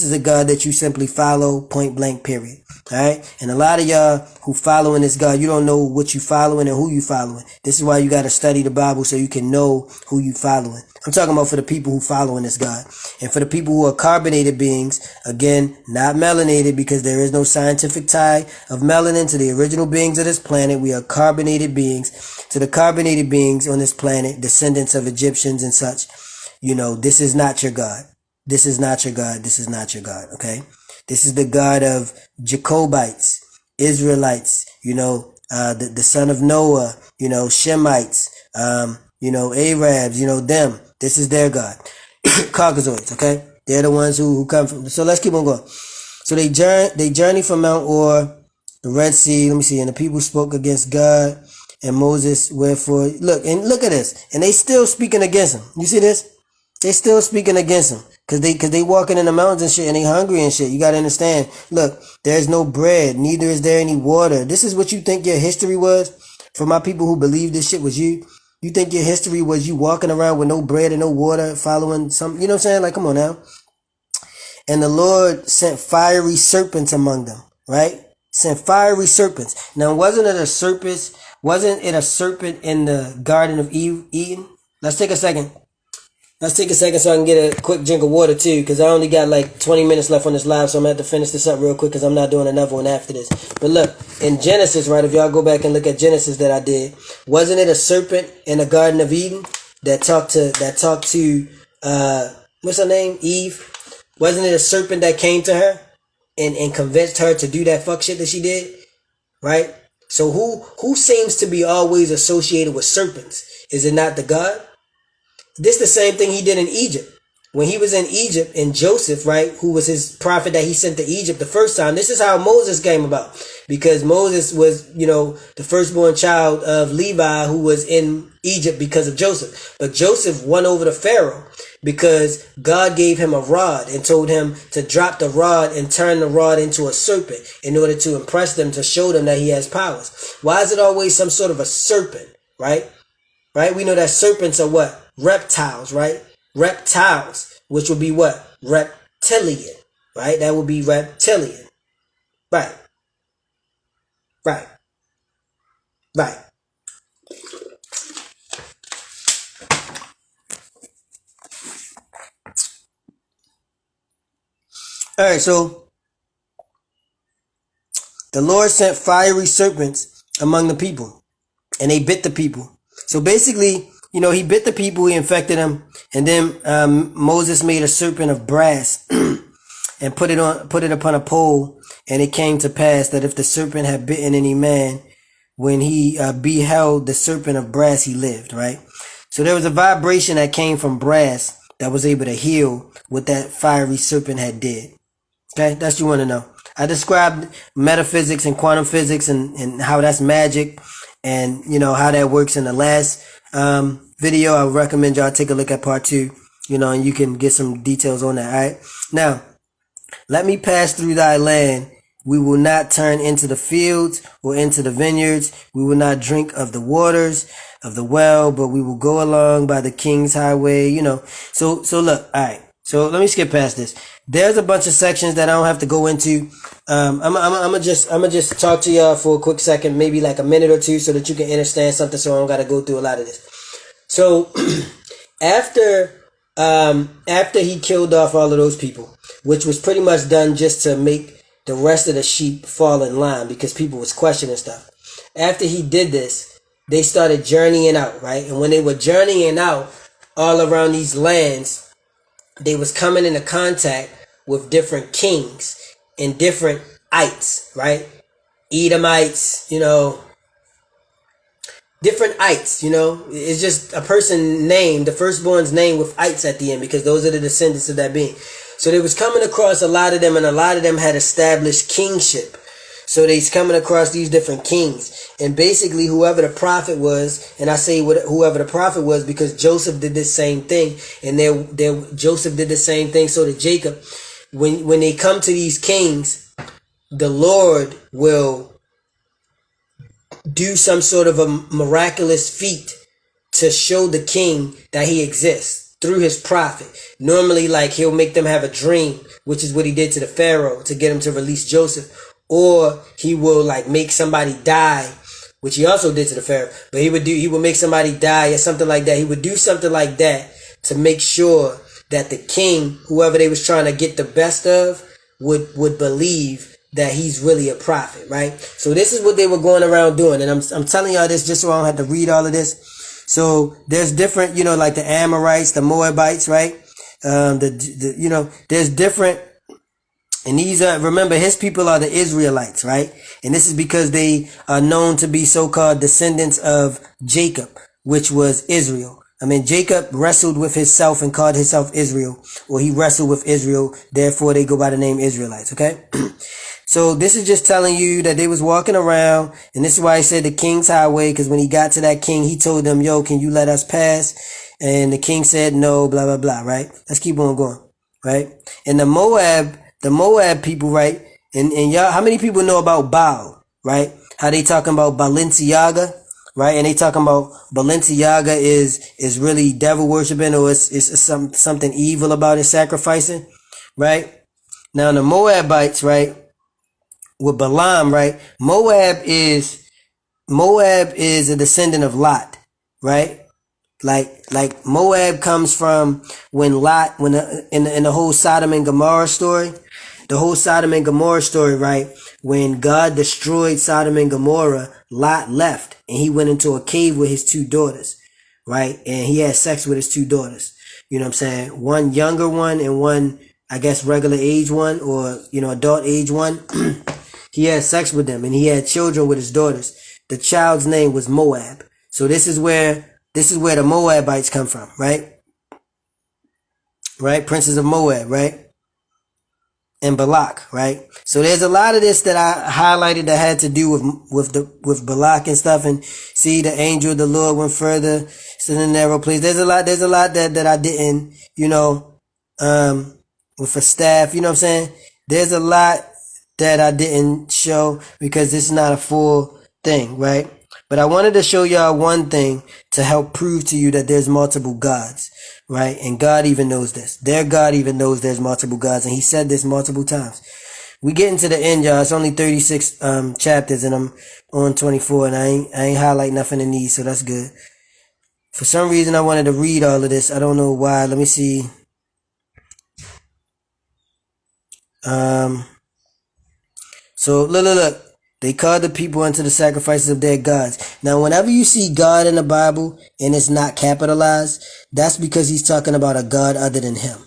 Speaker 1: is a God that you simply follow, point blank, period. Alright? And a lot of y'all who following this God, you don't know what you following and who you following. This is why you gotta study the Bible so you can know who you following. I'm talking about for the people who following this God. And for the people who are carbonated beings, again, not melanated, because there is no scientific tie of melanin to the original beings of this planet. We are carbonated beings. To the carbonated beings on this planet, descendants of Egyptians and such, this is not your God. This is not your God. This is not your God. Okay. This is the God of Jacobites, Israelites, the son of Noah, Shemites, Arabs, them. This is their God. Caucasoids. Okay. They're the ones who come from. So let's keep on going. So they journey from Mount Or, the Red Sea. Let me see. And the people spoke against God and Moses. Wherefore, look at this. And they still speaking against him. You see this? They still speaking against him. Cause they walking in the mountains and shit and they hungry and shit. You gotta understand. Look, there's no bread. Neither is there any water. This is what you think your history was? For my people who believe this shit was you. You think your history was you walking around with no bread and no water, following some, you know what I'm saying? Like, come on now. And the Lord sent fiery serpents among them, right? Sent fiery serpents. Now, wasn't it a serpent in the Garden of Eden? Let's take a second. Let's take a second so I can get a quick drink of water too, because I only got like 20 minutes left on this live, so I'm going to have to finish this up real quick because I'm not doing another one after this. But look, in Genesis, right, if y'all go back and look at Genesis that I did, wasn't it a serpent in the Garden of Eden that talked to what's her name? Eve? Wasn't it a serpent that came to her and convinced her to do that fuck shit that she did? Right? So who seems to be always associated with serpents? Is it not the God? This the same thing he did in Egypt. When he was in Egypt, and Joseph, right, who was his prophet that he sent to Egypt the first time, this is how Moses came about. Because Moses was, the firstborn child of Levi who was in Egypt because of Joseph. But Joseph won over the Pharaoh because God gave him a rod and told him to drop the rod and turn the rod into a serpent in order to impress them, to show them that he has powers. Why is it always some sort of a serpent, right? Right? We know that serpents are what? Reptiles, right? Reptiles, which would be what? Reptilian, right? That would be reptilian. Right. Right. Right. All right, so the Lord sent fiery serpents among the people, and they bit the people. So basically, he bit the people, he infected them, and then Moses made a serpent of brass and put it upon a pole, and it came to pass that if the serpent had bitten any man, when he beheld the serpent of brass, he lived, right? So there was a vibration that came from brass that was able to heal what that fiery serpent had did. Okay, that's what you want to know. I described metaphysics and quantum physics and how that's magic and, how that works in the last video. I would recommend y'all take a look at part 2, and you can get some details on that, all right? Now, let me pass through thy land. We will not turn into the fields or into the vineyards. We will not drink of the waters of the well, but we will go along by the king's highway, So look, all right. So let me skip past this. There's a bunch of sections that I don't have to go into. I'm gonna just talk to y'all for a quick second, maybe like a minute or two, so that you can understand something. So I don't got to go through a lot of this. So after he killed off all of those people, which was pretty much done just to make the rest of the sheep fall in line because people was questioning stuff. After he did this, they started journeying out, right? And when they were journeying out all around these lands, they was coming into contact with different kings and different ites, right? Edomites, different ites, it's just a person named, the firstborn's name with ites at the end, because those are the descendants of that being. So they was coming across a lot of them, and a lot of them had established kingship. So they's coming across these different kings. And basically whoever the prophet was, and I say whoever the prophet was because Joseph did this same thing, and Joseph did the same thing, so did Jacob. When they come to these kings, the Lord will do some sort of a miraculous feat to show the king that he exists through his prophet. Normally, like, he'll make them have a dream, which is what he did to the Pharaoh to get him to release Joseph. Or he will like make somebody die, which he also did to the Pharaoh. But he would make somebody die or something like that. He would do something like that to make sure that the king, whoever they was trying to get the best of, would believe that he's really a prophet, right? So this is what they were going around doing. And I'm telling y'all this just so I don't have to read all of this. So there's different, like the Amorites, the Moabites, right? There's different. And these are, remember, his people are the Israelites, right? And this is because they are known to be so-called descendants of Jacob, which was Israel. I mean, Jacob wrestled with himself and called himself Israel, or he wrestled with Israel. Therefore, they go by the name Israelites, okay? So this is just telling you that they was walking around, and this is why I said the king's highway, because when he got to that king, he told them, yo, can you let us pass? And the king said no, blah, blah, blah, right? Let's keep on going, right? And the Moab people, right? And y'all, how many people know about Baal, right? How they talking about Balenciaga, right? And they talking about Balenciaga is really devil worshiping, or it's something evil about it, sacrificing, right? Now the Moabites, right, with Balaam, right? Moab is a descendant of Lot, right? Like Moab comes from when Lot, in the whole Sodom and Gomorrah story, right? When God destroyed Sodom and Gomorrah, Lot left and he went into a cave with his two daughters, right? And he had sex with his two daughters. You know what I'm saying? One younger one and one, I guess, regular age one, or, adult age one. He had sex with them and he had children with his daughters. The child's name was Moab. So this is where the Moabites come from, right? Right? Princes of Moab, right? And Balak, right? So there's a lot of this that I highlighted that had to do with Balak and stuff. And see, the angel of the Lord went further, stood in a narrow place. There's a lot that I didn't, with a staff, you know what I'm saying? There's a lot that I didn't show because this is not a full thing, right? But I wanted to show y'all one thing to help prove to you that there's multiple gods, right? And God even knows this. Their God even knows there's multiple gods, and he said this multiple times. We getting to the end, y'all. It's only 36 chapters, and I'm on 24, and I ain't highlight nothing in these, so that's good. For some reason, I wanted to read all of this. I don't know why. Let me see. So look. They called the people unto the sacrifices of their gods. Now, whenever you see God in the Bible and it's not capitalized, that's because he's talking about a God other than him.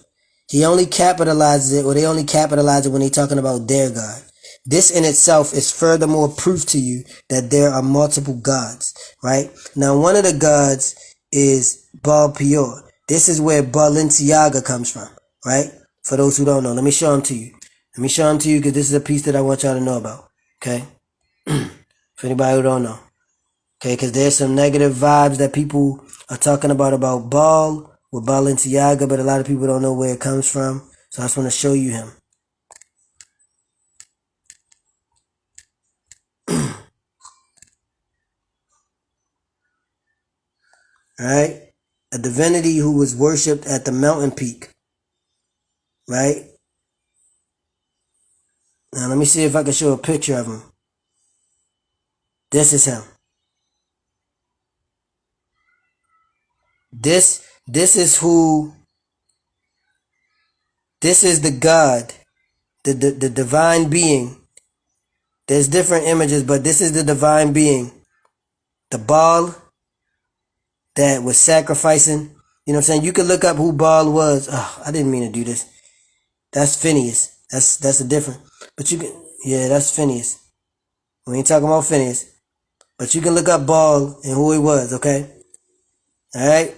Speaker 1: He only capitalizes it, or they only capitalize it when they're talking about their God. This in itself is furthermore proof to you that there are multiple gods, right? Now, one of the gods is Baal Peor. This is where Balenciaga comes from, right? For those who don't know, let me show them to you. Because this is a piece that I want y'all to know about, okay? For anybody who don't know. Okay, because there's some negative vibes that people are talking about Baal with Balenciaga, but a lot of people don't know where it comes from. So I just want to show you him. Alright? A divinity who was worshipped at the mountain peak. Right? Now let me see if I can show a picture of him. This is him. This is the God, the divine being. There's different images, but this is the divine being. The Baal that was sacrificing. You know what I'm saying? You can look up who Baal was. Oh, I didn't mean to do this. That's Phineas. That's a different. But you can, yeah, that's Phineas. We ain't talking about Phineas. But you can look up Baal and who he was, okay? Alright?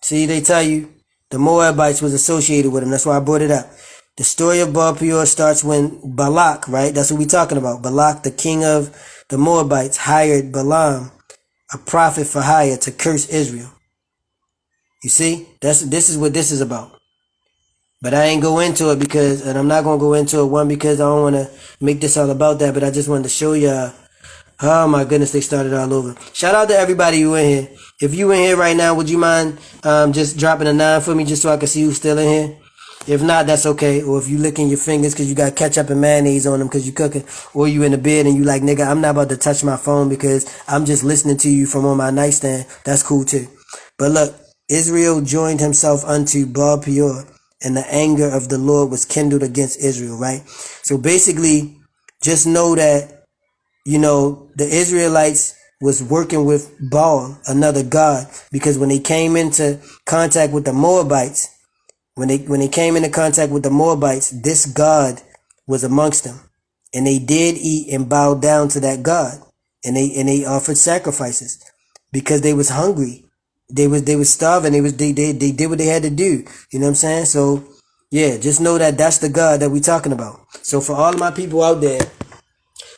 Speaker 1: See, they tell you the Moabites was associated with him. That's why I brought it up. The story of Baal Peor starts when Balak, right? That's what we're talking about. Balak, the king of the Moabites, hired Balaam, a prophet for hire, to curse Israel. You see? This is what this is about. But I ain't go into it because, and I'm not going to go into it, one, because I don't want to make this all about that, but I just wanted to show y'all. Oh my goodness, they started all over. Shout out to everybody who in here. If you in here right now, would you mind just dropping a 9 for me just so I can see who's still in here? If not, that's okay. Or if you licking your fingers because you got ketchup and mayonnaise on them because you cooking. Or you in the bed and you like, nigga, I'm not about to touch my phone because I'm just listening to you from on my nightstand. That's cool too. But look, Israel joined himself unto Baal Peor, and the anger of the Lord was kindled against Israel, right? So basically, just know that, the Israelites was working with Baal, another god, because when they came into contact with the Moabites, when they came into contact with the Moabites, this god was amongst them, and they did eat and bow down to that god, and they offered sacrifices because they was hungry, they was starving, they did what they had to do. You know what I'm saying? So yeah, just know that that's the God that we talking about. So for all of my people out there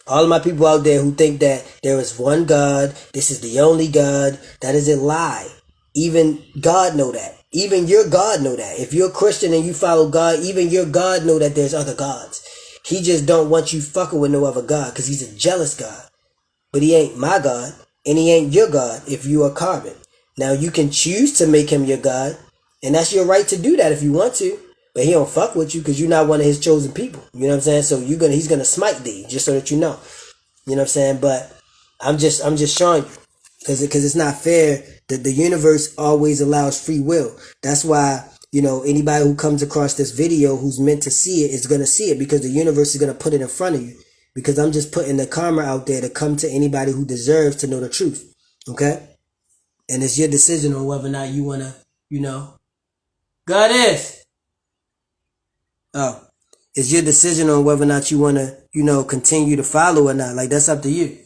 Speaker 1: who think that there is one God, this is the only God, that is a lie. Even God know that. Even your God know that. If you're a Christian and you follow God, even your God know that there's other gods. He just don't want you fucking with no other God because he's a jealous God. But he ain't my God, and he ain't your God if you are carbon. Now you can choose to make him your God, and that's your right to do that if you want to. But he don't fuck with you because you're not one of his chosen people. You know what I'm saying? So he's gonna smite thee, just so that you know. You know what I'm saying? But I'm just showing you because it's not fair that the universe always allows free will. That's why, anybody who comes across this video who's meant to see it is gonna see it because the universe is gonna put it in front of you. Because I'm just putting the karma out there to come to anybody who deserves to know the truth. Okay? And it's your decision on whether or not you wanna, Goddess. Oh. It's your decision on whether or not you wanna, continue to follow or not. Like, that's up to you.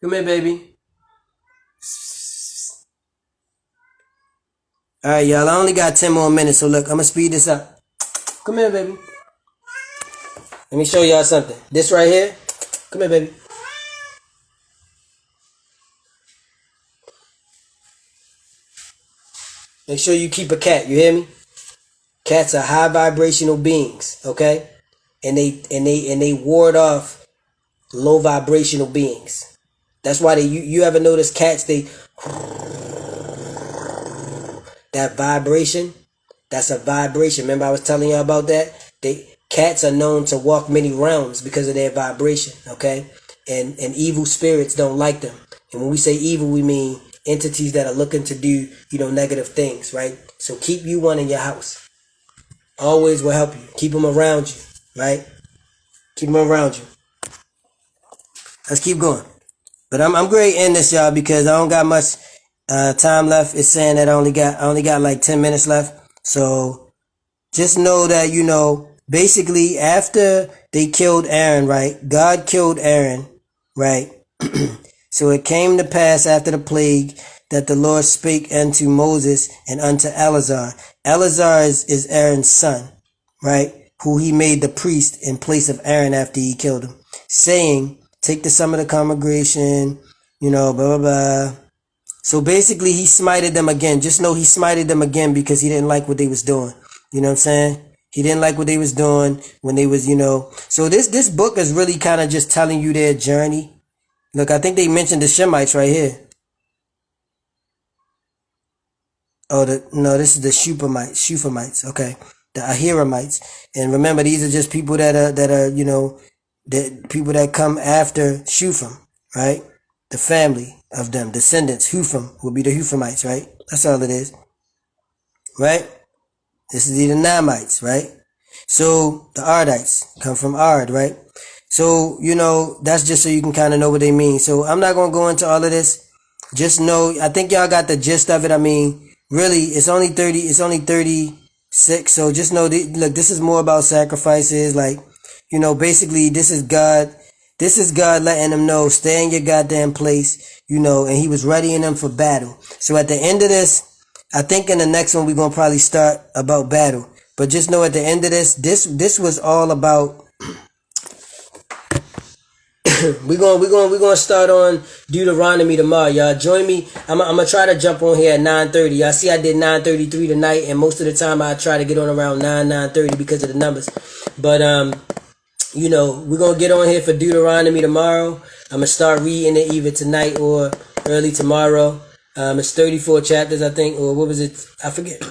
Speaker 1: Come here, baby. Alright, y'all. I only got 10 more minutes, so look, I'm gonna speed this up. Come here, baby. Let me show y'all something. This right here. Come here, baby. Make sure you keep a cat. You hear me? Cats are high vibrational beings, okay? And they ward off low vibrational beings. That's why you ever notice cats, that vibration, that's a vibration. Remember I was telling you about that? Cats are known to walk many realms because of their vibration, okay? And evil spirits don't like them. And when we say evil, we mean entities that are looking to do, negative things, right? So keep you one in your house. Always will help you. Keep them around you, right? Keep them around you. Let's keep going. But I'm great in this, y'all, because I don't got much time left. It's saying that I only got like 10 minutes left. So just know that, basically after they killed Aaron, right? God killed Aaron, right? So it came to pass after the plague that the Lord spake unto Moses and unto Eleazar. Eleazar is Aaron's son, right? Who he made the priest in place of Aaron after he killed him, saying, take the sum of the congregation, blah, blah, blah. So basically he smited them again. Just know he smited them again because he didn't like what they was doing. You know what I'm saying? He didn't like what they was doing when they was, So this book is really kind of just telling you their journey. Look, I think they mentioned the Shemites right here. Oh, this is the Shufamites. Okay. The Ahiramites. And remember, these are just people that are, that people that come after Shufam, right? The family of them, descendants, Hufam will be the Hufamites, right? That's all it is. Right? This is the Namites, right? So the Ardites come from Ard, right? So, that's just so you can kind of know what they mean. So I'm not going to go into all of this. Just know, I think y'all got the gist of it. I mean, really, it's only 36. So just know, look, this is more about sacrifices. Like, basically this is God letting them know, stay in your goddamn place, and he was readying them for battle. So at the end of this, I think in the next one, we're going to probably start about battle. But just know at the end of this was all about, we're gonna start on Deuteronomy tomorrow, y'all. Join me. I'm gonna try to jump on here at 9:30. Y'all see, I did 9:33 tonight, and most of the time I try to get on around 9:30 because of the numbers. But we're gonna get on here for Deuteronomy tomorrow. I'm gonna start reading it either tonight or early tomorrow. It's 34 chapters, I think, or what was it? I forget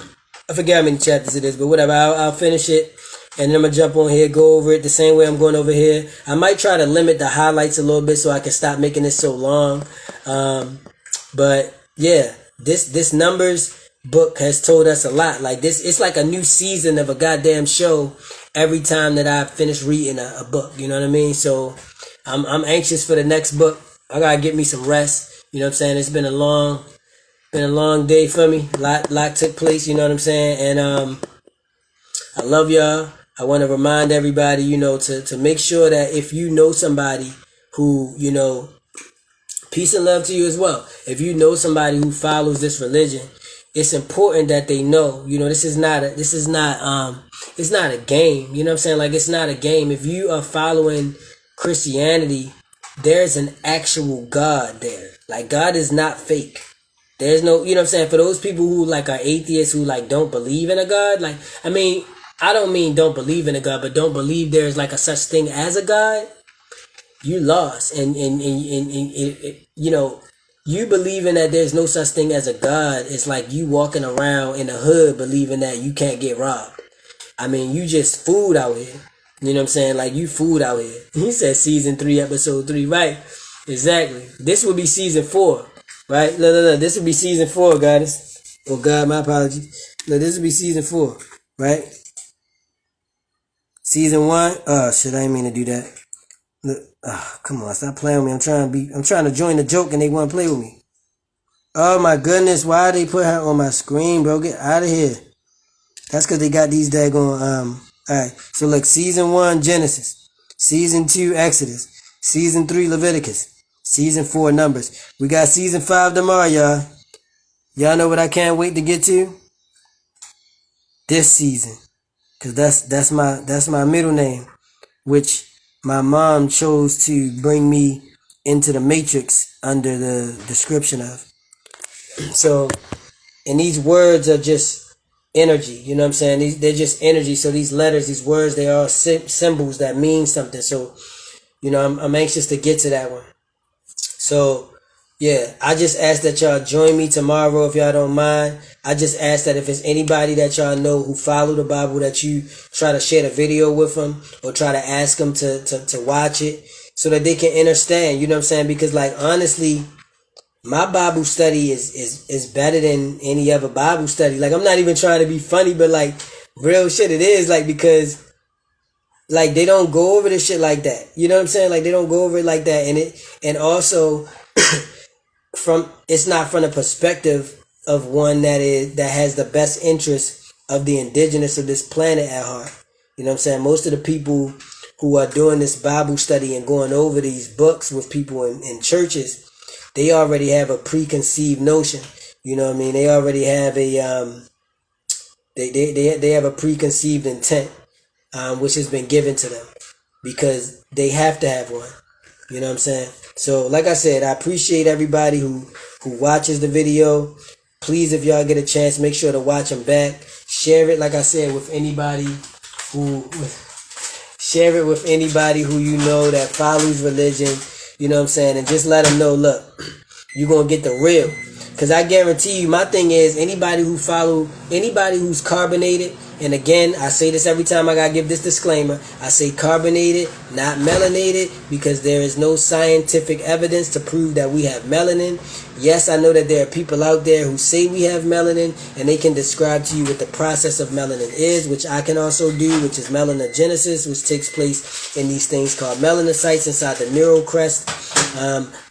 Speaker 1: how many chapters it is, but whatever. I'll finish it. And then I'm going to jump on here, go over it the same way I'm going over here. I might try to limit the highlights a little bit so I can stop making this so long. But yeah, this Numbers book has told us a lot. Like this, it's like a new season of a goddamn show every time that I finish reading a book. You know what I mean? So I'm anxious for the next book. I got to get me some rest. You know what I'm saying? It's been a long day for me. Lot took place. You know what I'm saying? And I love y'all. I want to remind everybody, to make sure that if you know somebody who, peace and love to you as well. If you know somebody who follows this religion, it's important that they know, it's not a game. You know what I'm saying? Like, it's not a game. If you are following Christianity, there's an actual God there. Like, God is not fake. There's no, you know what I'm saying? For those people who like are atheists, who like don't believe in a God, like, I mean, I don't mean don't believe in a God, but don't believe there's like a such thing as a God, you lost. And you know, you believing that there's no such thing as a God is like you walking around in the hood believing that you can't get robbed. I mean, you just food out here. You know what I'm saying? Like, you food out here. He said season 3, episode 3, right? Exactly. This will be season 4, right? No. This will be season 4, guys. Oh, God, my apologies. No, this will be season 4, right? Season 1. Oh, shit, I didn't mean to do that. Look, come on, stop playing with me. I'm trying to join the joke and they want to play with me. Oh, my goodness. Why they put her on my screen, bro? Get out of here. That's because they got these daggone, alright. So look, season 1, Genesis. Season 2, Exodus. Season 3, Leviticus. Season 4, Numbers. We got season 5 tomorrow, y'all. Y'all know what I can't wait to get to? This season. Cause that's my middle name, which my mom chose to bring me into the matrix under the description of. So, and these words are just energy, you know what I'm saying? They're just energy. So these letters, these words, they are symbols that mean something. So, you know, I'm anxious to get to that one. So, yeah, I just ask that y'all join me tomorrow if y'all don't mind. I just ask that if it's anybody that y'all know who follow the Bible, that you try to share the video with them or try to ask them to watch it so that they can understand, you know what I'm saying? Because, like, honestly, my Bible study is better than any other Bible study. Like, I'm not even trying to be funny, but like, real shit it is, like, because like they don't go over this shit like that. You know what I'm saying? Like, they don't go over it like that. And also it's not from the perspective of one that has the best interest of the indigenous of this planet at heart. You know what I'm saying? Most of the people who are doing this Bible study and going over these books with people in churches, they already have a preconceived notion. You know what I mean? They already have a they have a preconceived intent, which has been given to them because they have to have one. You know what I'm saying? So, like I said, I appreciate everybody who watches the video. Please, if y'all get a chance, make sure to watch them back. Share it, like I said, with anybody who you know that follows religion. You know what I'm saying? And just let them know, look, you're going to get the real. Because I guarantee you, my thing is, anybody who's carbonated, and again, I say this every time I got to give this disclaimer, I say carbonated, not melanated, because there is no scientific evidence to prove that we have melanin. Yes, I know that there are people out there who say we have melanin, and they can describe to you what the process of melanin is, which I can also do, which is melanogenesis, which takes place in these things called melanocytes inside the neural crest.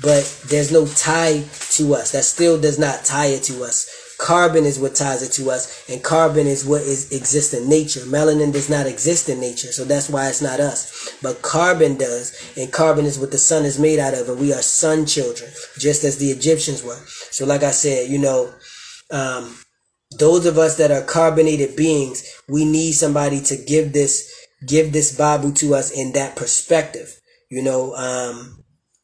Speaker 1: But there's no tie to us. That still does not tie it to us. Carbon is what ties it to us, and carbon is what exists in nature. Melanin does not exist in nature, so that's why it's not us. But carbon does, and carbon is what the sun is made out of, and we are sun children, just as the Egyptians were. So like I said, you know, those of us that are carbonated beings, we need somebody to give this Bible to us in that perspective, you know.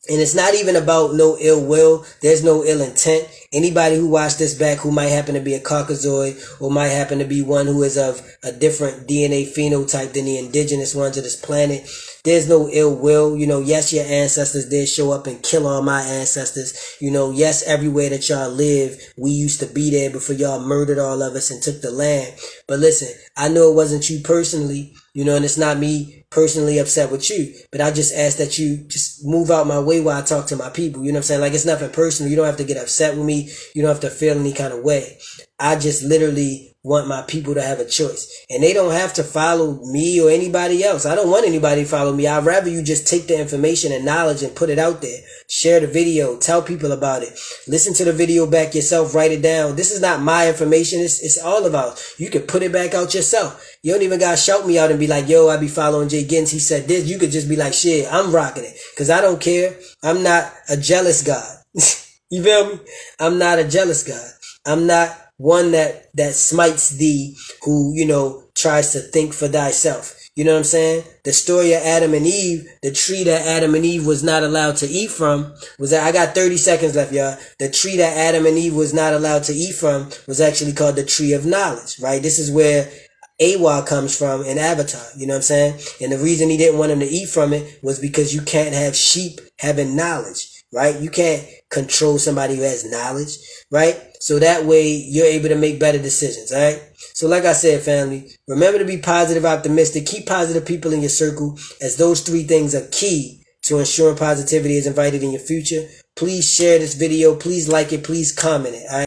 Speaker 1: And it's not even about no ill will. There's no ill intent. Anybody who watched this back who might happen to be a Caucasoid or might happen to be one who is of a different DNA phenotype than the indigenous ones of this planet, there's no ill will. You know, yes, your ancestors did show up and kill all my ancestors. You know, yes, everywhere that y'all live, we used to be there before y'all murdered all of us and took the land. But listen, I know it wasn't you personally, you know, and it's not me personally upset with you, but I just ask that you just move out my way while I talk to my people. You know what I'm saying? Like, it's nothing personal. You don't have to get upset with me. You don't have to feel any kind of way. I just literally want my people to have a choice, and they don't have to follow me or anybody else. I don't want anybody to follow me. I'd rather you just take the information and knowledge and put it out there. Share the video, tell people about it, listen to the video back yourself, write it down. This is not my information. It's all of ours. You can put it back out yourself. You don't even gotta shout me out and be like, yo, I be following JGiddins. He said this. You could just be like, shit, I'm rocking it. Cause I don't care. I'm not a jealous God. You feel me? I'm not a jealous God. I'm not one that smites thee who, you know, tries to think for thyself. You know what I'm saying? The story of Adam and Eve, the tree that Adam and Eve was not allowed to eat from was that, I got 30 seconds left, y'all. The tree that Adam and Eve was not allowed to eat from was actually called the tree of knowledge, right? This is where Awa comes from in Avatar. You know what I'm saying? And the reason he didn't want him to eat from it was because you can't have sheep having knowledge, right? You can't control somebody who has knowledge, right? So that way you're able to make better decisions, all right? So like I said, family, remember to be positive, optimistic, keep positive people in your circle, as those three things are key to ensuring positivity is invited in your future. Please share this video. Please like it. Please comment it, all right?